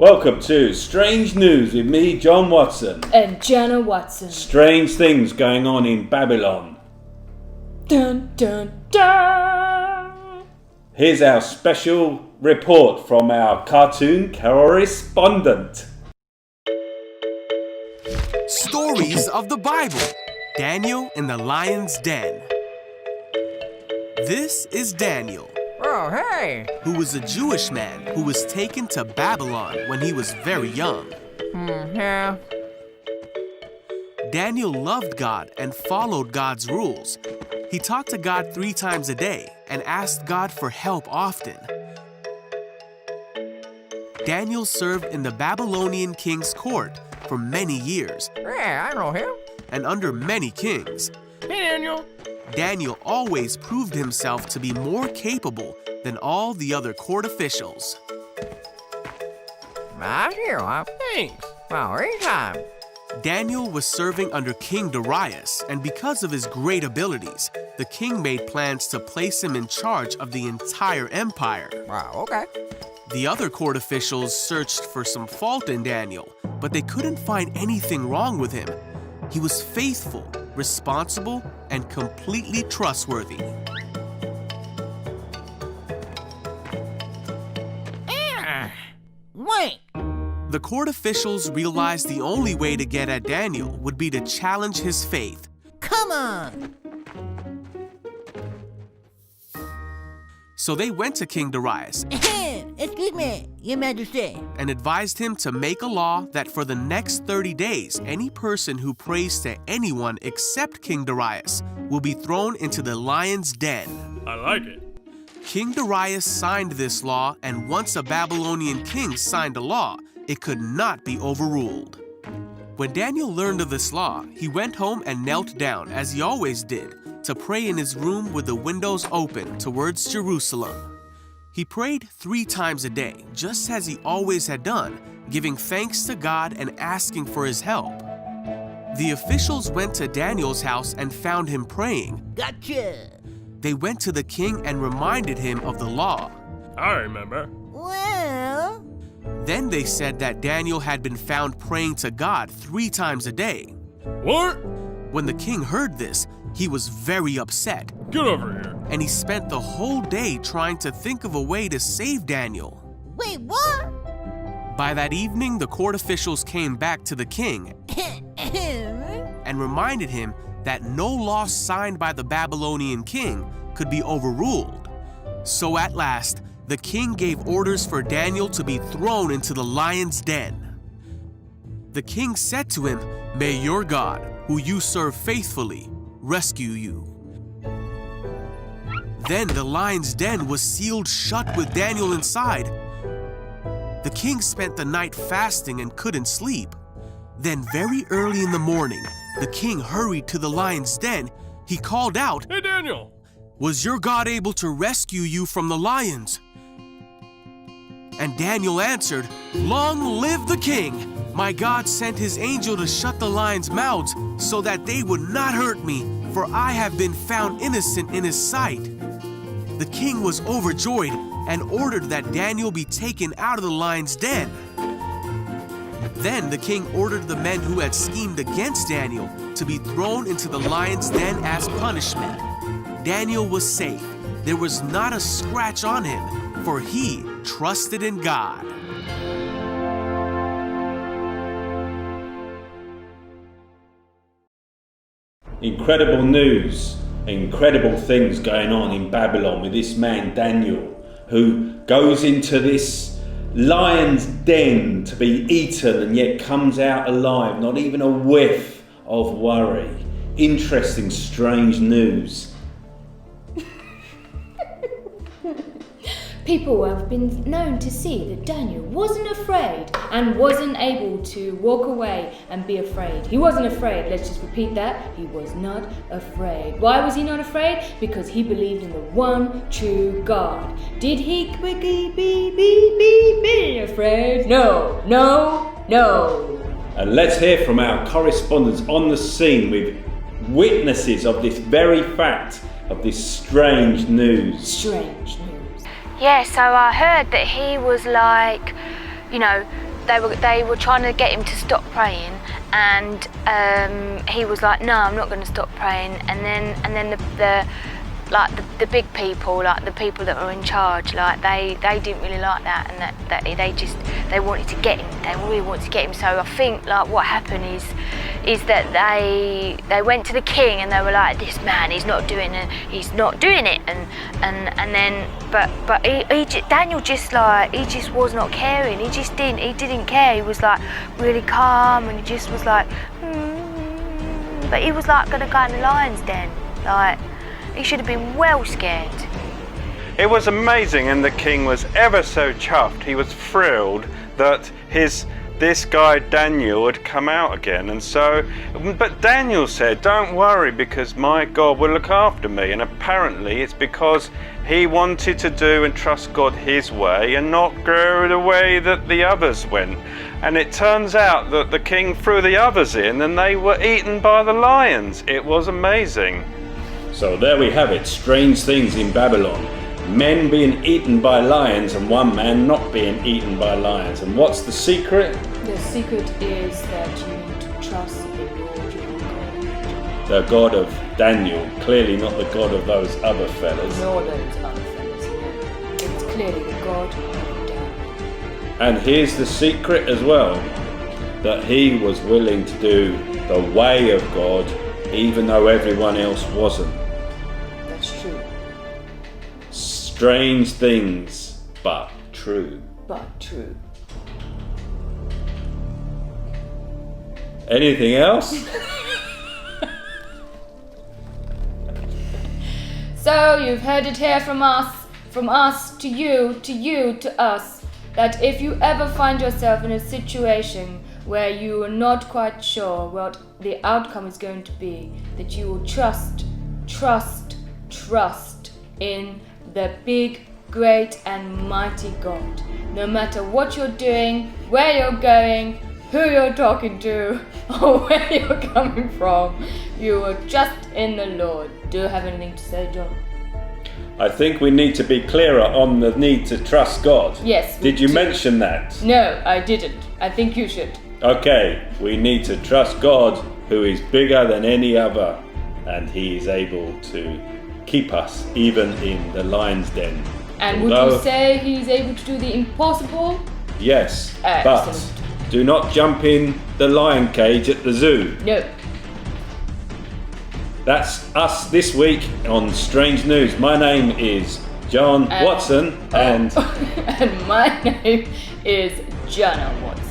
Welcome to Strange News with me, John Watson. And Jenna Watson. Strange things going on in Babylon. Dun dun dun! Here's our special report from our cartoon correspondent. Stories of the Bible. Daniel in the Lion's Den. This is Daniel. Oh, hey! Who was a Jewish man who was taken to Babylon when he was very young. Yeah. Daniel loved God and followed God's rules. He talked to God 3 times a day and asked God for help often. Daniel served in the Babylonian king's court for many years Yeah, I know him. and under many kings. Hey, Daniel. Daniel always proved himself to be more capable than all the other court officials. Thanks. Well, anytime. Daniel was serving under King Darius, and because of his great abilities, the king made plans to place him in charge of the entire empire. Wow, okay. The other court officials searched for some fault in Daniel, but they couldn't find anything wrong with him. He was faithful, responsible, and completely trustworthy. Wait. The court officials realized the only way to get at Daniel would be to challenge his faith. Come on. So they went to King Darius Excuse me, Your Majesty. and advised him to make a law that for the next 30 days, any person who prays to anyone except King Darius will be thrown into the lion's den. I like it. King Darius signed this law, and once a Babylonian king signed a law, it could not be overruled. When Daniel learned of this law, he went home and knelt down, as he always did, to pray in his room with the windows open towards Jerusalem. He prayed 3 times a day, just as he always had done, giving thanks to God and asking for his help. The officials went to Daniel's house and found him praying. Gotcha. They went to the king and reminded him of the law. I remember. Well, Then they said that Daniel had been found praying to God 3 times a day. What? When the king heard this, he was very upset, Get over here. and he spent the whole day trying to think of a way to save Daniel. wait, what? By that evening, the court officials came back to the king and reminded him that no law signed by the Babylonian king could be overruled. So at last, the king gave orders for Daniel to be thrown into the lion's den. The king said to him, "May your God, who you serve faithfully, rescue you." Then the lion's den was sealed shut with Daniel inside. The king spent the night fasting and couldn't sleep. Then very early in the morning, the king hurried to the lion's den. He called out, Hey, Daniel. "Was your God able to rescue you from the lions?" And Daniel answered, "Long live the king! My God sent his angel to shut the lions' mouths so that they would not hurt me, for I have been found innocent in his sight." The king was overjoyed and ordered that Daniel be taken out of the lion's den. Then the king ordered the men who had schemed against Daniel to be thrown into the lion's den as punishment. Daniel was safe. There was not a scratch on him, for he trusted in God. Incredible news, incredible things going on in Babylon with this man Daniel, who goes into this lion's den to be eaten and yet comes out alive, not even a whiff of worry. Interesting, strange news. People have been known to see that Daniel wasn't afraid and wasn't able to walk away and be afraid. He wasn't afraid. Let's just repeat that. He was not afraid. Why was he not afraid? Because he believed in the one true God. Did he quickly be afraid? No, no, no. And let's hear from our correspondents on the scene with witnesses of this very fact, of this strange news. Strange news. Yeah, so I heard that he was like, they were trying to get him to stop praying, and he was like, no, I'm not going to stop praying. And then the big people, like the people that were in charge, like they didn't really like that, and that they wanted to get him. They really wanted to get him. So I think like what happened is that they went to the king and they were like, this man, he's not doing it, and then but Daniel just was not caring. He didn't care. He was like really calm, and he just was like, but he was like gonna go in the lion's den, like. He should have been well scared. It was amazing, and the king was ever so chuffed. He was thrilled that this guy Daniel had come out again, but Daniel said, don't worry, because my God will look after me. And apparently it's because he wanted to do and trust God his way and not go the way that the others went. And it turns out that the king threw the others in and they were eaten by the lions. It was amazing. So there we have it, strange things in Babylon. Men being eaten by lions and one man not being eaten by lions. And what's the secret? The secret is that you need to trust the Lord your God. The God of Daniel, clearly not the God of those other fellas. Nor those other fellas, no. It's clearly the God of Daniel. And here's the secret as well, that he was willing to do the way of God, even though everyone else wasn't. That's true. Strange things, but true. But true. Anything else? So you've heard it here from us to you, to us, that if you ever find yourself in a situation where you are not quite sure what the outcome is going to be, that you will trust in the big, great and mighty God. No matter what you're doing, where you're going, who you're talking to, or where you're coming from, you are just in the Lord. Do you have anything to say, John? I think we need to be clearer on the need to trust God. Yes. Did you mention that? No, I didn't. I think you should. Okay, we need to trust God, who is bigger than any other, and he is able to keep us even in the lion's den. And would you say he's able to do the impossible? Yes, Excellent. but do not jump in the lion cage at the zoo. No. That's us this week on Strange News. My name is John Watson, and my name is Jana Watson.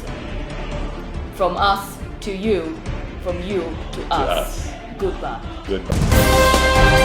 From us to you, from you to us. Goodbye. Goodbye.